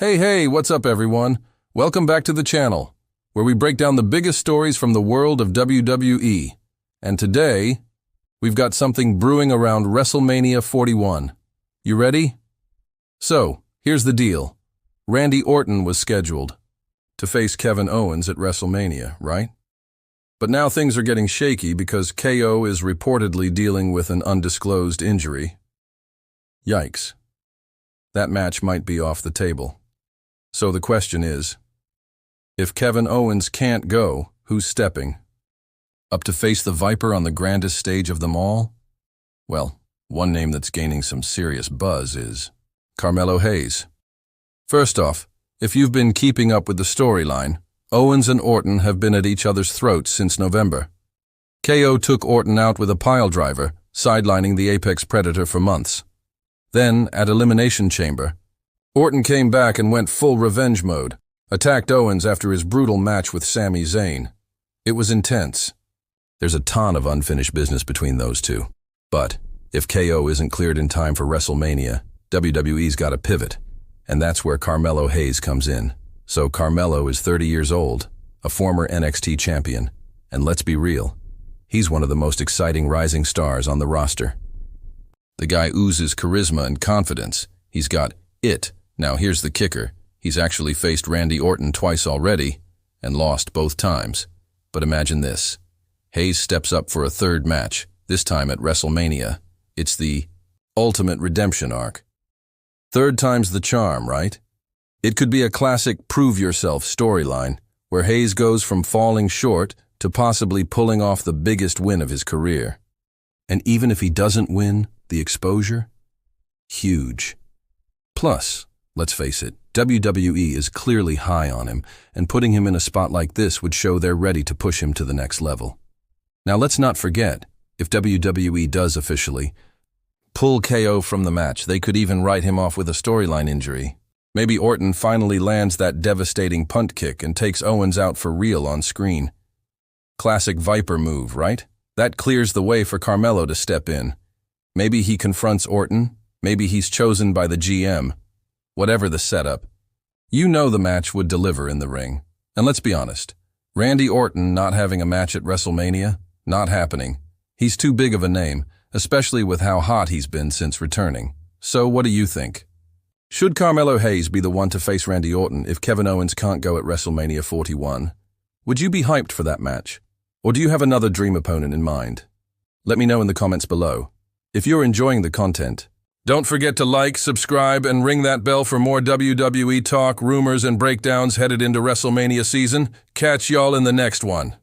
Hey, what's up everyone? Welcome back to the channel, where we break down the biggest stories from the world of WWE. And today, we've got something brewing around WrestleMania 41. You ready? So, here's the deal. Randy Orton was scheduled to face Kevin Owens at WrestleMania, right? But now things are getting shaky because KO is reportedly dealing with an undisclosed injury. Yikes. That match might be off the table. So the question is, if Kevin Owens can't go, who's stepping up to face the Viper on the grandest stage of them all? Well, one name that's gaining some serious buzz is Carmelo Hayes. First off, if you've been keeping up with the storyline, Owens and Orton have been at each other's throats since November. KO took Orton out with a piledriver, sidelining the Apex Predator for months. Then, at Elimination Chamber, Orton came back and went full revenge mode, attacked Owens after his brutal match with Sami Zayn. It was intense. There's a ton of unfinished business between those two. But if KO isn't cleared in time for WrestleMania, WWE's got to pivot. And that's where Carmelo Hayes comes in. So Carmelo is 30 years old, a former NXT champion. And let's be real, he's one of the most exciting rising stars on the roster. The guy oozes charisma and confidence. He's got it. Now here's the kicker. He's actually faced Randy Orton twice already and lost both times. But imagine this. Hayes steps up for a third match, this time at WrestleMania. It's the ultimate redemption arc. Third time's the charm, right? It could be a classic prove-yourself storyline where Hayes goes from falling short to possibly pulling off the biggest win of his career. And even if he doesn't win, the exposure? Huge. Plus, let's face it, WWE is clearly high on him, and putting him in a spot like this would show they're ready to push him to the next level. Now let's not forget, if WWE does officially pull KO from the match, they could even write him off with a storyline injury. Maybe Orton finally lands that devastating punt kick and takes Owens out for real on screen. Classic Viper move, right? That clears the way for Carmelo to step in. Maybe he confronts Orton, maybe he's chosen by the GM. Whatever the setup, you know the match would deliver in the ring. And let's be honest, Randy Orton not having a match at WrestleMania? Not happening. He's too big of a name, especially with how hot he's been since returning. So what do you think? Should Carmelo Hayes be the one to face Randy Orton if Kevin Owens can't go at WrestleMania 41? Would you be hyped for that match? Or do you have another dream opponent in mind? Let me know in the comments below. If you're enjoying the content, don't forget to like, subscribe, and ring that bell for more WWE talk, rumors, and breakdowns headed into WrestleMania season. Catch y'all in the next one.